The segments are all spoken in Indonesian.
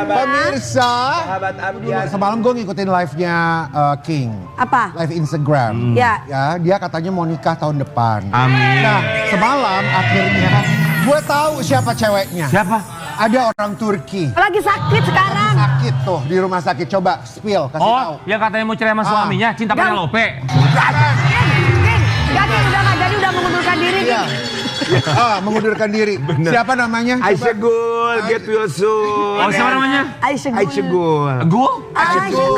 Pemirsa, Sahabat Ambiar. semalam gue ngikutin live-nya King. Apa? Live Instagram. Ya. Ya, dia katanya mau nikah tahun depan. Amin. Nah, semalam akhirnya gue tahu siapa ceweknya. Siapa? Ada orang Turki. Lagi sakit sekarang. Sakit tuh di rumah sakit. Coba spill, kasih tahu. Oh, yang katanya mau cerai sama suaminya, cinta Penelope. Jadi udah mengundurkan diri. Iya. Mengundurkan diri. Siapa namanya? Aisyah Gul, Get Well Soon. Oh, siapa namanya? Aisyah Gul. Gul? Asyegul.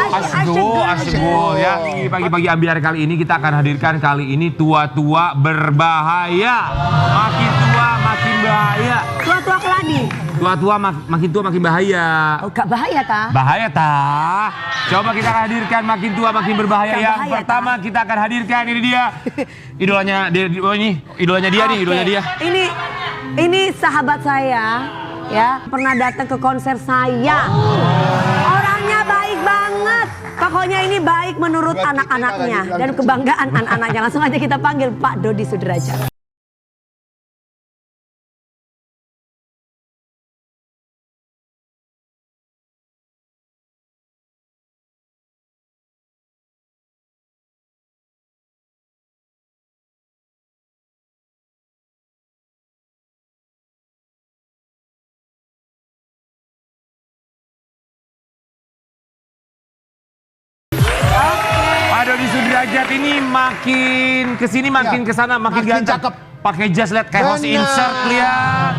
Ya, di pagi-pagi Ambiar kali ini kita akan hadirkan kali ini tua-tua berbahaya. Makin tua makin bahaya. Tua-tua keladi. Tua-tua makin tua makin bahaya. Oh, gak bahaya ta? Bahaya tah. Coba kita akan hadirkan makin tua makin berbahaya. Gak Yang bahaya, pertama kita akan hadirkan ini dia. Idolanya dia. Oke. Ini sahabat saya ya, pernah datang ke konser saya. Orangnya baik banget. Pokoknya ini baik menurut anak-anaknya dan kebanggaan anak-anaknya. Langsung aja kita panggil Pak Dodi Sudrajat. Pak Dodi Sudrajat ini makin kesini makin kesana makin ganteng. cakep. Pakai jas lihat kayak host Bener. insert lihat.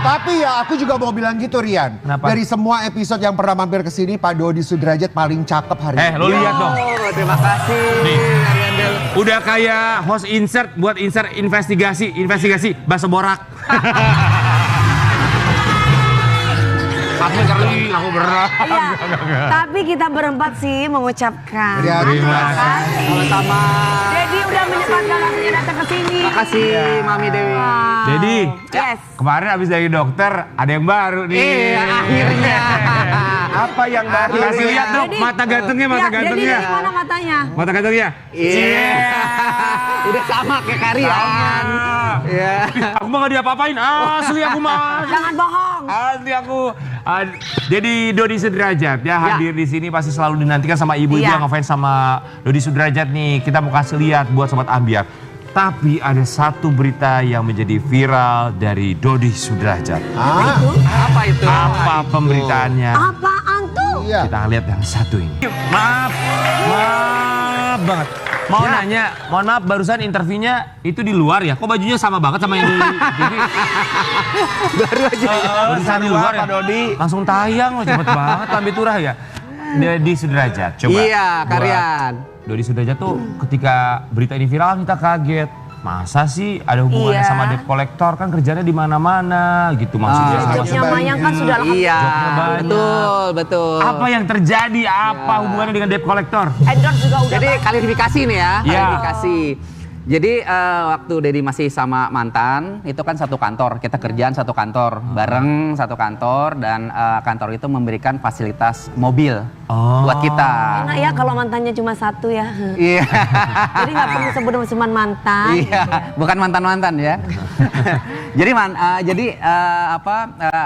Tapi ya aku juga mau bilang gitu Rian. Kenapa? Dari semua episode yang pernah mampir ke sini, Pak Dodi Sudrajat paling cakep hari ini. Lo lihat dong. Oh, terima kasih. Nih. Udah kayak host insert buat insert investigasi bahasa borak. Aku kali, aku berat. Iya. Tapi kita berempat sih mengucapkan. Ya, terima kasih. Sama-sama. Jadi udah menyempatkan waktunya datang ke sini. Makasih Mami Dewi. Wow. Jadi, Yes. kemarin habis dari dokter ada yang baru nih. Akhirnya. Apa yang baru? Kasih lihat dong Jadi- mata gantengnya, mata Iya, gantengnya. Jadi dari mana matanya? Mata gantengnya. Iya. Udah sama kayak Karyan. Iya. Aku mah gak diapa-apain, asli aku mah. Jangan bohong. Asli aku. Jadi Dodi Sudrajat ya hadir di sini pasti selalu dinantikan sama ibu-ibu Iya. yang ngefans sama Dodi Sudrajat nih. Kita mau kasih lihat buat sobat Ambiar. Tapi ada satu berita yang menjadi viral dari Dodi Sudrajat. Apa itu? Apa pemberitaannya? Apaan tuh? Iya. Kita lihat yang satu ini. Maaf banget. Mau nanya, mohon maaf barusan interviewnya itu di luar ya? Kok bajunya sama banget sama yang di TV? Baru aja. Barusan di luar ya? Pak Dodi. Langsung tayang loh, cepet banget Tambi Turah ya. Dodi Sudrajat, coba. Iya, buat Karyan. Dodi Sudrajat tuh ketika berita ini viral kita kaget. Masa sih ada hubungannya Iya. sama debt collector, kan kerjanya di mana-mana gitu maksudnya. sama Jobnya Mayang kan sudah Iya, Jobnya banyak. betul. apa yang terjadi? Apa hubungannya dengan debt collector? endorse juga udah. Jadi klarifikasi nih ya, Iya. klarifikasi. Jadi waktu Dedi masih sama mantan, itu kan satu kantor, kita kerjaan satu kantor, bareng satu kantor, dan kantor itu memberikan fasilitas mobil buat kita. Enak ya kalau mantannya cuma satu ya. Iya, Jadi nggak perlu sebut cuma mantan. iya, bukan mantan-mantan ya. Jadi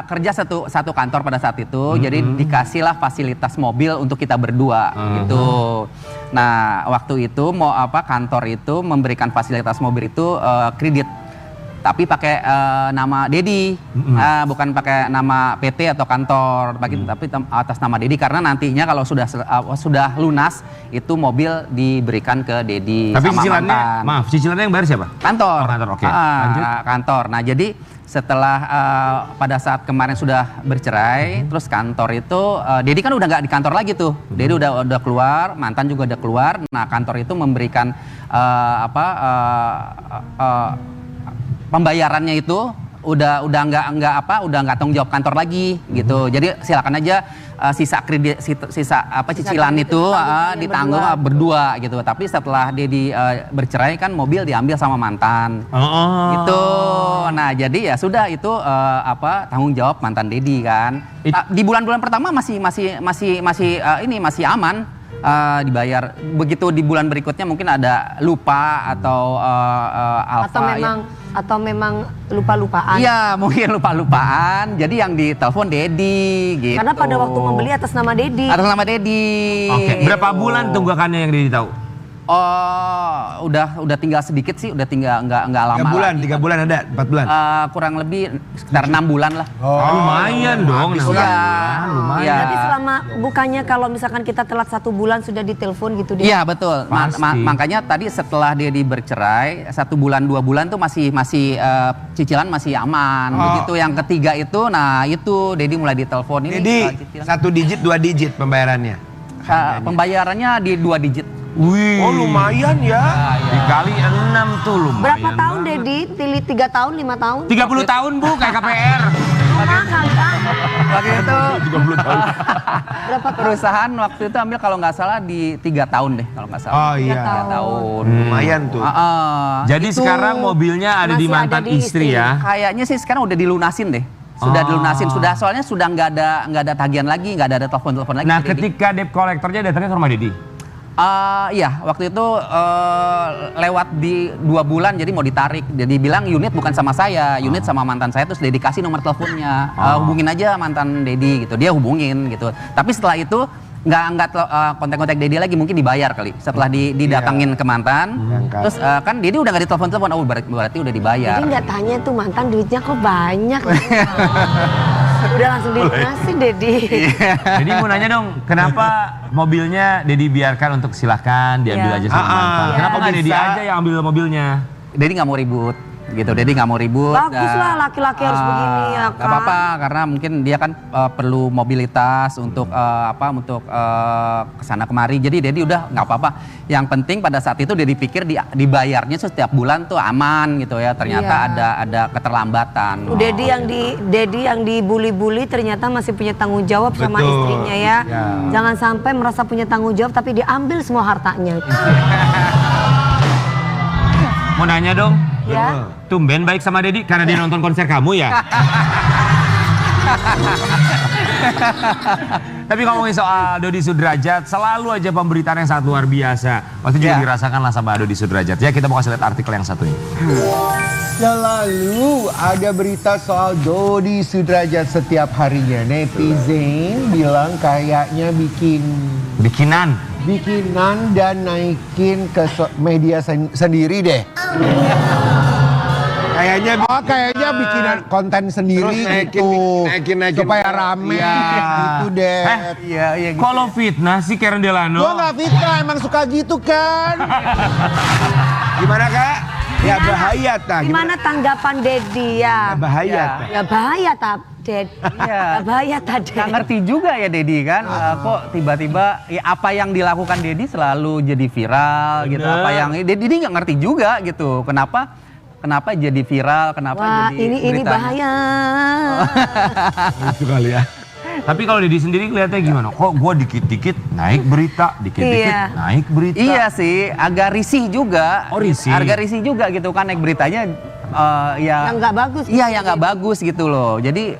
kerja satu kantor pada saat itu, jadi dikasihlah fasilitas mobil untuk kita berdua gitu. Nah, waktu itu kantor itu memberikan fasilitas mobil itu kredit, tapi pakai nama Dedi, bukan pakai nama PT atau kantor, tapi atas nama Dedi, karena nantinya kalau sudah lunas itu mobil diberikan ke Dedi. Tapi sama cicilannya, mantan. maaf, cicilannya yang bayar siapa? Kantor. Oh, kantor, oke. Lanjut. Kantor. Nah, jadi setelah pada saat kemarin sudah bercerai, terus kantor itu Dedi kan udah nggak di kantor lagi tuh. Dedi udah keluar, mantan juga udah keluar. Nah, kantor itu memberikan pembayarannya itu udah nggak tanggung jawab kantor lagi gitu. Jadi silakan aja sisa kredit cicilan itu ditanggung berdua gitu. Tapi setelah Dedi bercerai kan mobil diambil sama mantan. Gitu. Nah, jadi ya sudah itu tanggung jawab mantan Dedi kan. Di bulan-bulan pertama masih aman. dibayar. Begitu di bulan berikutnya mungkin ada lupa atau alfa. Atau memang lupa-lupaan. Iya, mungkin lupa-lupaan. Jadi yang ditelepon Dedi gitu. Karena pada waktu membeli atas nama Dedi. Atas nama Dedi. Oke, berapa bulan tunggakannya yang Dedi tahu? Oh, udah tinggal sedikit sih, udah tinggal nggak lama. 3 bulan, lagi. 3 bulan ada, 4 bulan. Kurang lebih sekitar 6 bulan lah. Lumayan dong. Iya. Iya. Tapi selama bukannya kalau misalkan kita telat 1 bulan sudah ditelepon gitu dia. Iya betul. Pasti. Makanya tadi setelah Dedi bercerai 1 bulan 2 bulan tuh masih cicilan masih aman. Begitu yang ketiga itu, nah itu Dedi mulai ditelepon ini. Jadi cicilan. 1 digit, 2 digit pembayarannya. Pembayarannya di 2 digit. Wih. Oh lumayan ya. Dikali 6 tuh lumayan. Berapa tahun banget. Dedi? Pilih 3 tahun, 5 tahun? 30 tahun Bu, kayak KPR. Mahal kan? Waktu itu 30 tahun. Berapa tahun? perusahaan waktu itu ambil kalau nggak salah di 3 tahun deh kalau nggak salah. Oh iya. 3 tahun. Lumayan tuh. Jadi Itu sekarang mobilnya ada di masih mantan ada di istri istri. ya. kayaknya sih sekarang udah dilunasin deh. Sudah dilunasin, soalnya sudah nggak ada tagihan lagi, nggak ada telepon lagi. Nah, Dedi. ketika debt collectornya datangnya ke rumah Dedi. Iya, waktu itu lewat di 2 bulan jadi mau ditarik. Jadi bilang unit bukan sama saya, unit sama mantan saya, terus Dedi kasih nomor teleponnya. Hubungin aja mantan Dedi gitu. Dia hubungin gitu. Tapi setelah itu nggak kontak-kontak Dedi lagi, mungkin dibayar kali. Setelah didatangin ke mantan, terus kan Dedi udah nggak ditelepon-telepon, oh berarti udah dibayar. Jadi nggak tanya tuh mantan duitnya kok banyak. Udah langsung dilunasi Dedi. Jadi mau nanya dong, kenapa mobilnya Dedi biarkan untuk silahkan diambil Iya. aja sama mantan? Iya. Kenapa nggak Dedi Bisa. aja yang ambil mobilnya? Dedi nggak mau ribut gitu. Dedi nggak mau ribut. Bagus lah laki-laki harus begini ya Nggak kan. apa-apa karena mungkin dia kan perlu mobilitas untuk untuk kesana kemari. Jadi Dedi udah nggak apa-apa. Yang penting pada saat itu Dedi pikir dibayarnya setiap bulan tuh aman gitu ya. Ternyata Iya. ada keterlambatan. Dedi yang dibully-bully ternyata masih punya tanggung jawab sama Betul. istrinya ya. Ya. Jangan sampai merasa punya tanggung jawab tapi diambil semua hartanya. Mau nanya dong, Ya. tumben baik sama Dedi karena dia nonton konser kamu ya? Tapi ngomongin soal Dodi Sudrajat, selalu aja pemberitaan yang sangat luar biasa. Pasti juga Ya. dirasakan lah sama Dodi Sudrajat. Ya kita mau kasih lihat artikel yang satu ini. Selalu ada berita soal Dodi Sudrajat setiap harinya. Netizen bilang kayaknya Bikinan. bikinan dan naikin ke media sendiri deh. Kayaknya bikinan konten sendiri Terus gitu. naikin. Supaya rame gitu deh. Iya gitu. Kalau fitnah sih Karen Delano. Gua nggak fitnah, emang suka gitu kan. Gimana Kak? Ya bahaya tak. Gimana tanggapan Dedi ya? Bahaya tak. Ya bahaya tak Dedi. Iya. Ya bahaya tak Nggak Dedi. ngerti juga ya Dedi kan, kok tiba-tiba ya apa yang dilakukan Dedi selalu jadi viral gitu. Bener. Apa yang Dedi nggak ngerti juga gitu. Kenapa jadi viral? Kenapa Wah jadi ini beritanya? bahaya. Itu kali ya. Tapi kalau Dedi sendiri kelihatannya gimana? Kok gue dikit-dikit naik berita, dikit-dikit Iya. naik berita. Iya sih, agak risih juga. Oh, risih. Agak risih juga gitu kan naik beritanya. Ya Yang nggak bagus. Iya yang nggak bagus gitu loh. Jadi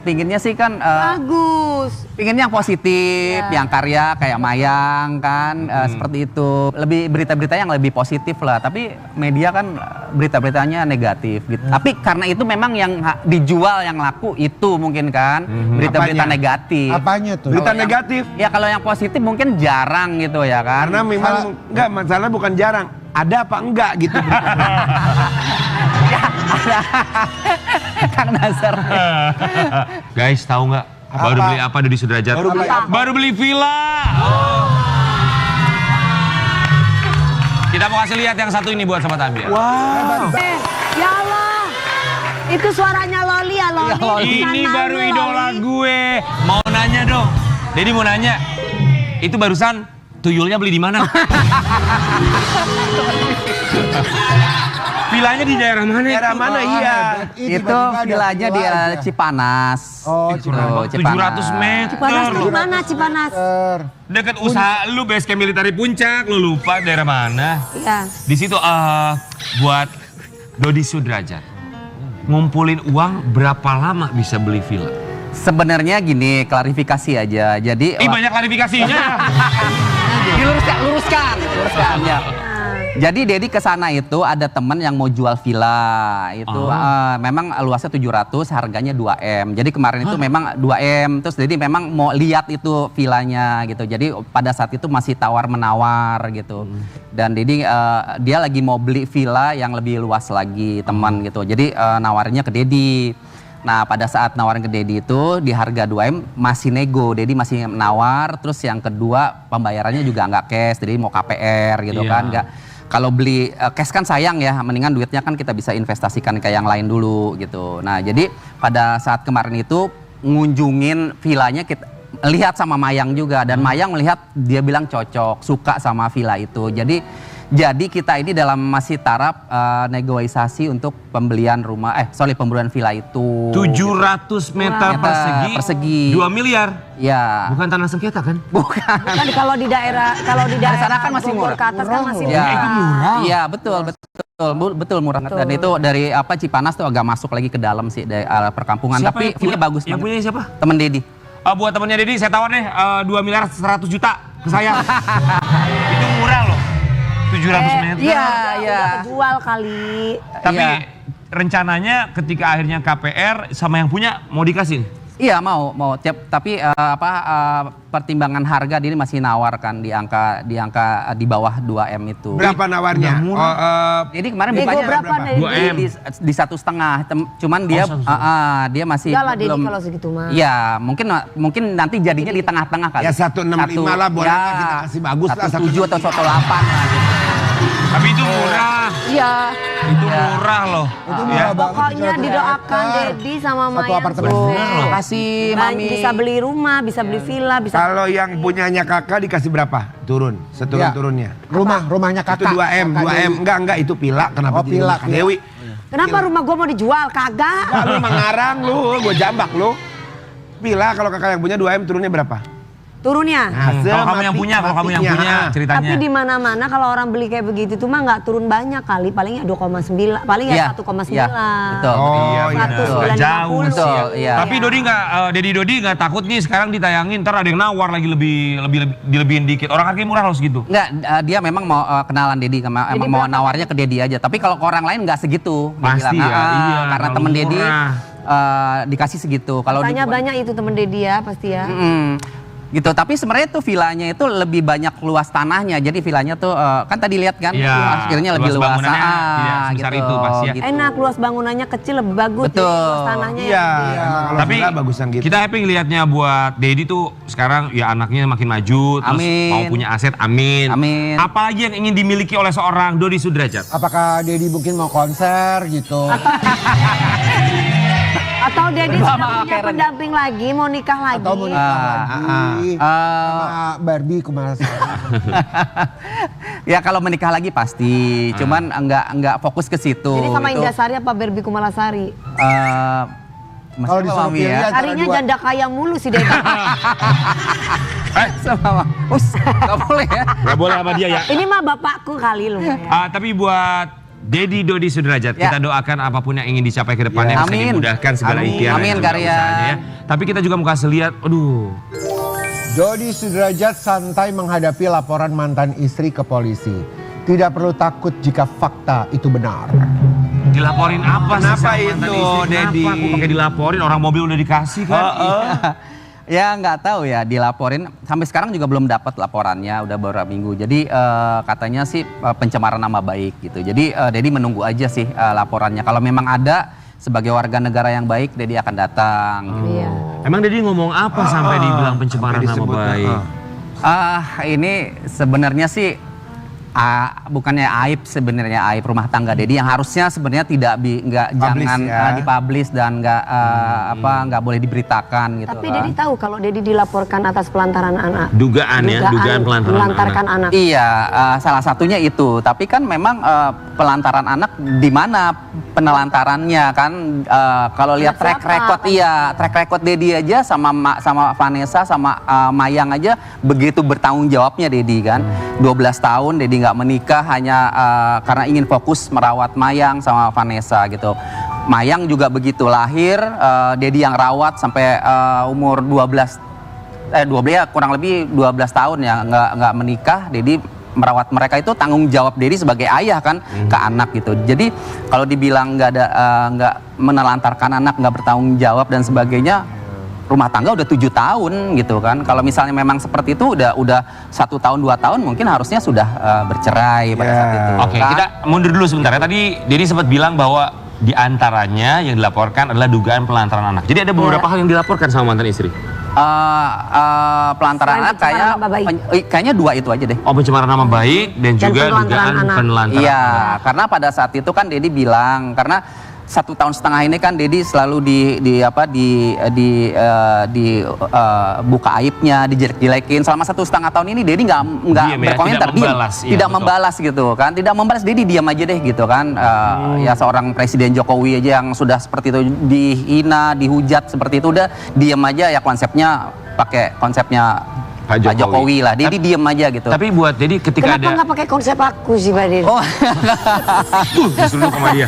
pinginnya sih kan Bagus. pinginnya yang positif, Ya. yang karya kayak Mayang kan seperti itu. Lebih berita-berita yang lebih positif lah. Tapi media kan berita-beritanya negatif gitu. Tapi karena itu memang yang dijual yang laku itu mungkin kan berita-berita Apanya? negatif. Apanya tuh? Berita Kalau yang- negatif. Ya kalau yang positif mungkin jarang gitu ya kan. Karena memang enggak masalah bukan jarang. Ada apa enggak gitu. Kang Nasar. Guys, tahu nggak? Baru beli apa Dodi Sudrajat? Baru beli apa? Baru beli villa. Kita mau kasih lihat yang satu ini buat Sobat Ambiar. Wow. Ya Allah. Itu suaranya Loli ya Loli. Ini Bukan baru malu, idola Loli. gue. Mau nanya dong. Dedi mau nanya. Itu barusan tuyulnya beli di mana? Villanya di daerah mana? Daerah mana iya. Itu villanya di Cipanas. Oh, Gitu, Cipanas. 700 meter. Cipanas tuh gimana Cipanas? Deket usaha lu base camp militer di Puncak. Lu lupa daerah mana? Iya. Di situ buat Dodi Sudrajat. Ngumpulin uang berapa lama bisa beli villa? Sebenarnya gini, klarifikasi aja. Jadi Ih banyak klarifikasinya. Luruskan ya. Jadi Dedi ke sana itu ada teman yang mau jual villa itu memang luasnya 700, harganya 2M. Jadi kemarin itu memang 2M, terus Dedi memang mau lihat itu villanya gitu. Jadi pada saat itu masih tawar-menawar gitu. Dan Dedi dia lagi mau beli villa yang lebih luas lagi teman gitu. Jadi nawarnya ke Dedi. Nah pada saat nawarin ke Dedi itu di harga 2M masih nego, Dedi masih nawar. Terus yang kedua pembayarannya juga nggak cash, jadi mau KPR gitu kan. Kalau beli cash kan sayang ya, mendingan duitnya kan kita bisa investasikan ke yang lain dulu gitu. Nah jadi pada saat kemarin itu ngunjungin villanya kita lihat sama Mayang juga. Dan Mayang melihat dia bilang cocok, suka sama villa itu. Jadi kita ini dalam masih taraf negosiasi untuk pembelian pembelian villa itu. 700 meter persegi. 2 miliar. Ya. Bukan tanah sengketa kan? Bukan. Kan kalau di daerah sana kan masih Bogor murah. ke atas kan masih Ya. murah. Itu murah. Iya, betul murah. Dan itu dari Cipanas tuh agak masuk lagi ke dalam sih dari perkampungan. Siapa Tapi yang punya? villa bagus Yang banget. punya siapa? Temen Dedi. Buat temennya Dedi saya tawar deh 2 miliar 100 juta ke saya. Itu murah loh. 700 meter. Iya. Udah kejual kali. Tapi Iya. rencananya ketika akhirnya KPR sama yang punya mau dikasih. Iya mau tapi pertimbangan harga dia masih nawar kan di angka di bawah 2M itu. Berapa nawarnya? Jadi kemarin Nego bukanya berapa nih? 2M. di 1,5. Cuman dia dia masih Enggak lah Dedi belum. kalau segitu mah. Iya, mungkin nanti jadinya di tengah-tengah kali. Ya 165 lah, boleh lah kita kasih bagus lah, 1,7 atau 1,8 lah gitu. Tapi itu murah. Iya. Itu murah loh. Itu murah banget. Pokoknya 700 didoakan meter. Dedi sama Satu Mayang apartemen. sukses. Makasih Mami. Bisa beli rumah, bisa beli villa, bisa. Kalau yang punyanya kakak dikasih berapa? Turun, seturun-turunnya. Rumahnya kakak. Itu 2M, Kakak 2M. Dewi. Enggak, itu pila. Kenapa Oh, jadi pila, Kakak Dewi? Kenapa rumah gua mau dijual? Kagak. Wah, lu mengarang lu, gue jambak lu. Pila kalau kakak yang punya 2M turunnya berapa? Turunnya. Kalau kamu yang punya, ceritanya. Tapi di mana-mana kalau orang beli kayak begitu tuh mah nggak turun banyak kali, paling ya 2,9, paling ya 1,9. Iya, betul. Oh, iya, iya. betul. Jauh sih. Betul, iya. Tapi Dedi Dodi nggak takut nih sekarang ditayangin, ntar ada yang nawar lagi dilebihin dikit. Orang harganya murah loh segitu. Enggak, dia memang mau kenalan Dedi, emang mau nawarnya ke Dedi aja. Tapi kalau ke orang lain nggak segitu. Dia Pasti bilang, ya, iya, karena kalau temen Dedi murah. dikasih segitu. Kalau Katanya banyak itu temen Dedi ya pasti ya. Gitu, tapi sebenarnya tuh villanya itu lebih banyak luas tanahnya. Jadi villanya tuh kan tadi lihat kan, Iya, akhirnya lebih luas luas. bangunannya tidak sebesar itu pasti ya. gitu. Enak, luas bangunannya kecil lebih bagus. Betul. Jadi luas tanahnya Iya, yang gede. kalau Tapi villa bagusan gitu. kita happy ngelihatnya buat Dedi tuh sekarang ya anaknya makin maju, terus Amin. mau punya aset, amin. Amin. Apa lagi yang ingin dimiliki oleh seorang Dodi Sudrajat? Apakah Dedi mungkin mau konser gitu? Atau Dedi Berdua sudah sama punya Karen. pendamping lagi, mau nikah lagi. Atau mau nikah lagi? Sama Barbie Kumalasari. Ya kalau menikah lagi pasti, cuman enggak fokus ke situ. Jadi sama Itu, Indasari apa Barbie Kumalasari? Mas Kalau sama disuruh Mami pilih ya. antara Carinya dua. janda kaya mulu sih Dedi. Sama nggak boleh ya. Gak boleh sama dia ya. Ini mah bapakku kali lu. Tapi buat Dedi Dodi Sudrajat, Ya. kita doakan apapun yang ingin dicapai ke depannya Ya. bisa Amin. dimudahkan segala Amin. ikhtiar Amin, dan juga Karya. usahanya ya. Tapi kita juga mau kasih lihat, aduh. Dodi Sudrajat santai menghadapi laporan mantan istri ke polisi. Tidak perlu takut jika fakta itu benar. Dilaporin apa sih Kenapa sama mantan itu, istri? Dedi? Kenapa aku pakai dilaporin, orang mobil udah dikasih kan? Ya nggak tahu ya, dilaporin sampai sekarang juga belum dapat laporannya, udah beberapa minggu. Jadi katanya sih pencemaran nama baik gitu. Jadi Dedi menunggu aja sih laporannya. Kalau memang ada sebagai warga negara yang baik, Dedi akan datang. Gitu. Iya. Emang Dedi ngomong apa sampai dibilang pencemaran sampai nama disebut, baik? Ini sebenarnya sih bukannya aib, sebenarnya aib rumah tangga Dedi yang harusnya sebenarnya Publish jangan ya. dipublish dan nggak boleh diberitakan gitu. Tapi kan. Dedi tahu kalau Dedi dilaporkan atas pelantaran anak. Dugaan pelantaran melantarkan anak. Iya, salah satunya itu. Tapi kan memang pelantaran anak di mana penelantarannya kan? Kalau lihat Anak track siapa? record, track record Dedi aja sama Vanessa sama Mayang aja begitu bertanggung jawabnya Dedi kan. 12 tahun Dedi nggak menikah hanya karena ingin fokus merawat Mayang sama Vanessa gitu. Mayang juga begitu lahir, Dedi yang rawat sampai umur 12 12 ya kurang lebih 12 tahun ya nggak menikah. Dedi merawat mereka itu tanggung jawab Dedi sebagai ayah kan ke anak gitu. Jadi kalau dibilang nggak menelantarkan anak, nggak bertanggung jawab dan sebagainya, rumah tangga udah 7 tahun gitu kan. Kalau misalnya memang seperti itu udah 1 tahun 2 tahun mungkin harusnya sudah bercerai pada saat itu. Oke, kan? kita mundur dulu sebentar ya. Tadi Dedi sempat bilang bahwa di antaranya yang dilaporkan adalah dugaan pelantaran anak. Jadi ada beberapa hal yang dilaporkan sama mantan istri. Pelantaran Selain anak pencemaran nama baik. kayaknya 2 itu aja deh. Oh, pencemaran nama baik dan juga penelantaran dugaan anak. penelantaran. Iya, karena pada saat itu kan Dedi bilang karena 1,5 tahun ini kan Dedi selalu buka aibnya, dijelek-jelekin. Selama 1,5 tahun ini Dedi nggak Diam ya, berkomentar, tidak membalas. Iya, tidak betul. membalas gitu kan, tidak membalas. Dedi diam aja deh gitu kan. Ya seorang Presiden Jokowi aja yang sudah seperti itu dihina, dihujat seperti itu udah diam aja ya, konsepnya pakai konsepnya Pak Jokowi lah. Dedi diam aja gitu. Tapi buat Dedi ketika Kenapa nggak pakai konsep aku sih, Pak Dedi? Oh, disuruh sama dia.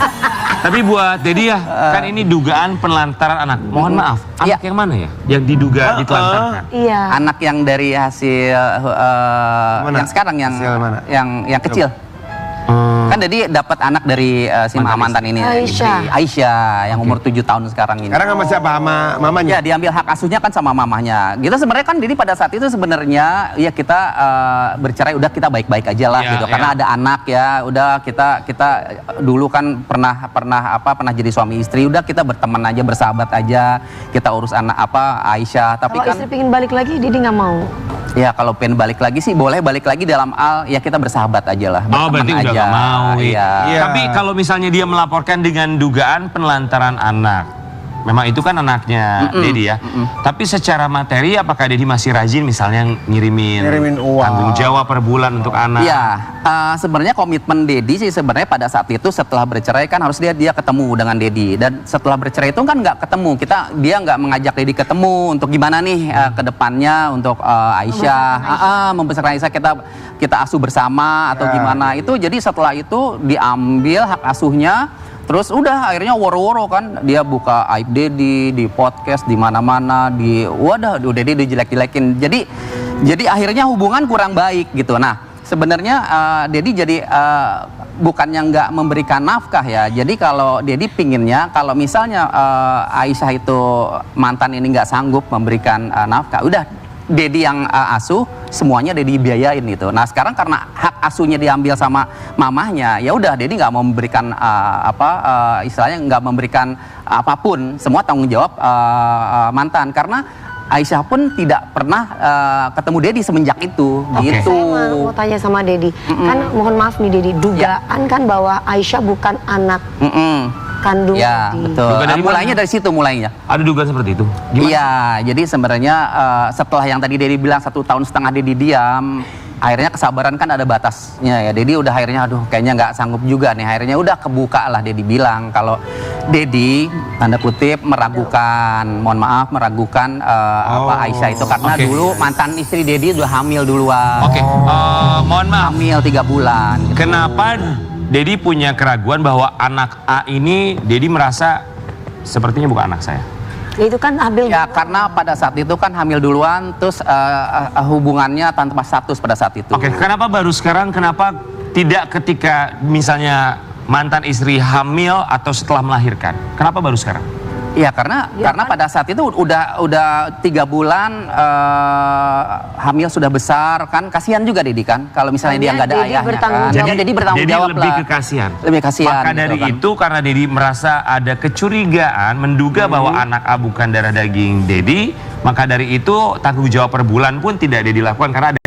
Tapi buat Dedi ya, kan ini dugaan penelantaran anak. Mohon maaf, anak yang mana ya? Yang diduga ditelantarkan? Iya. anak yang dari hasil yang sekarang Hasil mana? yang kecil. Kan Dedi dapat anak dari si mantan ini, Aisyah yang umur 7 tahun sekarang ini. Sekarang sama siapa? Sama mamanya? Ya, diambil hak asuhnya kan sama mamahnya. Gitu sebenarnya kan Dedi pada saat itu sebenarnya ya kita bercerai udah kita baik-baik aja lah Ya, gitu. Karena ada anak ya, udah kita dulu kan pernah jadi suami istri, udah kita berteman aja, bersahabat aja. Kita urus anak Aisyah, tapi Kalau kan istri pingin balik lagi, Dedi nggak mau. ya kalau pengen balik lagi sih boleh balik lagi dalam ya kita bersahabat aja lah. Oh, berarti udah gak mau. Iya. Iya. Tapi kalau misalnya dia melaporkan dengan dugaan penelantaran anak, memang itu kan anaknya Dedi ya. Tapi secara materi apakah Dedi masih rajin misalnya ngirimin uang. tanggung jawab per bulan untuk anak? Iya, sebenarnya komitmen Dedi sih sebenarnya pada saat itu setelah bercerai kan harus dia ketemu dengan Dedi, dan setelah bercerai itu kan nggak ketemu, dia nggak mengajak Dedi ketemu untuk gimana nih ke depannya untuk Aisyah, membesarkan Aisyah kita asuh bersama atau gimana itu. Jadi setelah itu diambil hak asuhnya. Terus udah akhirnya woro-woro kan dia buka aib Dedi di podcast di mana-mana, udah Dedi dijelek-jelekin. Jadi akhirnya hubungan kurang baik gitu. Nah, sebenarnya Dedi jadi bukannya nggak memberikan nafkah ya. Jadi kalau Dedi pinginnya kalau misalnya Aisyah itu mantan ini nggak sanggup memberikan nafkah, udah Dedi yang asuh, semuanya Dedi biayain gitu. Nah sekarang karena hak asuhnya diambil sama mamahnya, ya udah Dedi nggak mau memberikan istilahnya nggak memberikan apapun, semua tanggung jawab mantan. Karena Aisyah pun tidak pernah ketemu Dedi semenjak itu. Oke. Gitu. Saya mau tanya sama Dedi, kan mohon maaf nih Dedi, dugaan kan bahwa Aisyah bukan anak kandung Ya Dedi. betul. Dugaan dari Mulainya mana? dari situ mulainya. Ada dugaan seperti itu? Gimana? Iya, jadi sebenarnya setelah yang tadi Dedi bilang 1,5 tahun Dedi diam, akhirnya kesabaran kan ada batasnya ya. Dedi udah akhirnya aduh kayaknya nggak sanggup juga nih. Akhirnya udah kebuka lah Dedi bilang kalau Dedi tanda kutip meragukan Aisyah itu karena Oke. dulu mantan istri Dedi udah hamil duluan. Oke, mohon maaf. Hamil 3 bulan. Gitu. Kenapa Dedi punya keraguan bahwa anak A ini Dedi merasa sepertinya bukan anak saya? Itu kan hamil. Ya karena pada saat itu kan hamil duluan, terus hubungannya tanpa status pada saat itu. Oke, kenapa baru sekarang? Kenapa tidak ketika misalnya mantan istri hamil atau setelah melahirkan? Kenapa baru sekarang? Iya karena pada saat itu udah 3 bulan hamil sudah besar kan, kasihan juga Dedi kan kalau misalnya dia nggak ada Dedi ayahnya bertanggung kan. jawab. Jadi Dedi bertanggung Dedi jawab lebih lah. ke kasihan. Lebih kasihan. Maka gitu dari kan. itu karena Dedi merasa ada kecurigaan, menduga bahwa anak A bukan darah daging Dedi, maka dari itu tanggung jawab per bulan pun tidak Dedi lakukan karena ada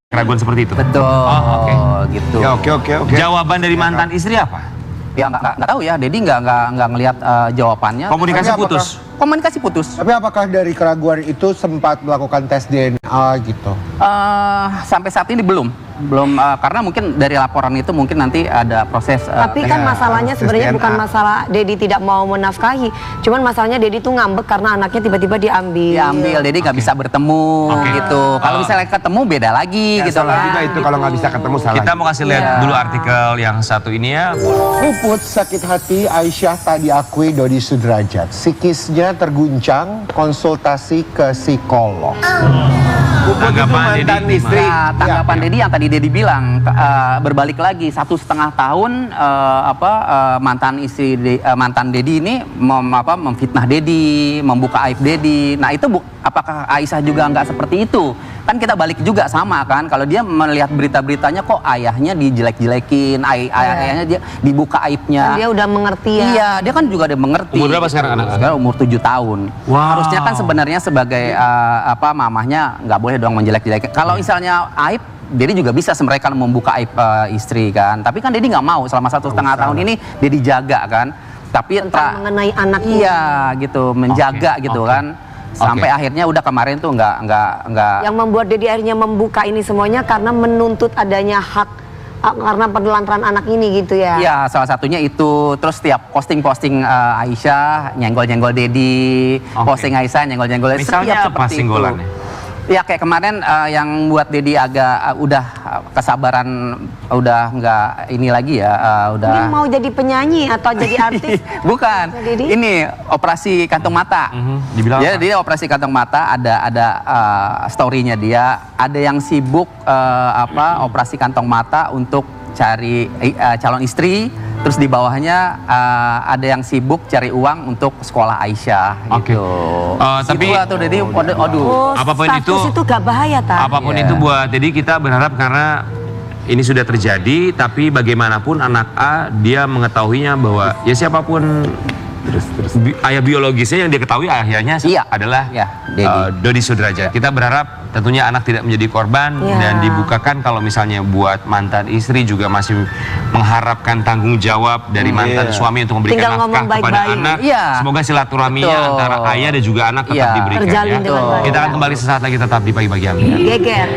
keraguan seperti itu. Betul. Oh, oke. Gitu. Ya, oke. Jawaban dari mantan istri apa? Ya nggak tahu ya. Dedi nggak ngelihat jawabannya. Komunikasi Tapi putus. Komunikasi putus. Tapi apakah dari keraguan itu sempat melakukan tes DNA gitu? Sampai saat ini belum karena mungkin dari laporan itu mungkin nanti ada proses. Tapi kan masalahnya tes sebenarnya DNA. bukan masalah Dedi tidak mau menafkahi, cuman masalahnya Dedi tuh ngambek karena anaknya tiba-tiba diambil. Dedi nggak bisa bertemu gitu. Kalau misalnya ketemu beda lagi Ya, gitu salah kan. juga itu kalau nggak bisa ketemu salah. Kita mau kasih lihat dulu artikel yang satu ini ya. Puput sakit hati Aisyah tak diakui Dodi Sudrajat. Psikisnya Keluarganya terguncang, konsultasi ke psikolog. Tanggapan mantan Dedi istri. Nah, tanggapan Dedi yang tadi Dedi bilang berbalik lagi 1,5 tahun mantan Dedi ini memfitnah Dedi, membuka aib Dedi. Nah itu apakah Aisyah juga nggak seperti itu? Kan kita balik juga sama kan. Kalau dia melihat berita-beritanya kok ayahnya dijelek-jelekin, ayahnya dia dibuka aibnya. Dan dia udah mengerti ya. Iya, dia kan juga udah mengerti. Umur berapa sekarang anak? Sekarang umur 7 tahun. Wow. Harusnya kan sebenarnya sebagai mamahnya nggak boleh dong menjelek-jelekin. Kalau misalnya aib, Dedi juga bisa mereka membuka aib istri kan. Tapi kan Dedi nggak mau selama 1,5 tahun ini Dedi jaga kan. Tapi Tentang mengenai anaknya. iya gitu, menjaga gitu kan. Sampai akhirnya udah kemarin tuh nggak. Yang membuat Dedi akhirnya membuka ini semuanya karena menuntut adanya hak karena penelantaran anak ini gitu ya. Iya, salah satunya itu. Terus setiap posting Aisyah nyenggol-nyenggol Dedi, posting Aisyah nyenggol-nyenggol. Misalnya apa singgolannya? Ya kayak kemarin yang buat Dedi agak udah kesabaran udah nggak ini lagi ya, Mungkin udah mau jadi penyanyi atau jadi artis. bukan. Dedi? Ini operasi kantong mata. Dibilang Ya, apa? dia operasi kantong mata ada story-nya dia. Ada yang sibuk operasi kantong mata untuk cari calon istri. Terus di bawahnya ada yang sibuk cari uang untuk sekolah Aisyah Oke. gitu. Tapi- atau Dedi, aduh. Oh, Apapun status itu gak bahaya tak? Apapun Iya. itu buat jadi kita berharap karena ini sudah terjadi, tapi bagaimanapun anak A dia mengetahuinya bahwa ya siapapun ayah biologisnya yang dia ketahui ayahnya Iya. adalah Iya, Dedi. Dodi Sudrajat. Kita berharap tentunya anak tidak menjadi korban Iya. dan dibukakan kalau misalnya buat mantan istri juga masih mengharapkan tanggung jawab dari mantan suami untuk memberikan Tinggal nafkah ngomong kepada baik-baik. anak. Iya. Semoga silaturahminya Betul. antara ayah dan juga anak tetap Iya. diberikan. Terjalin ya. dengan baik. Kita akan kembali sesaat lagi tetap di Pagi-Pagi Ambiar. Geger.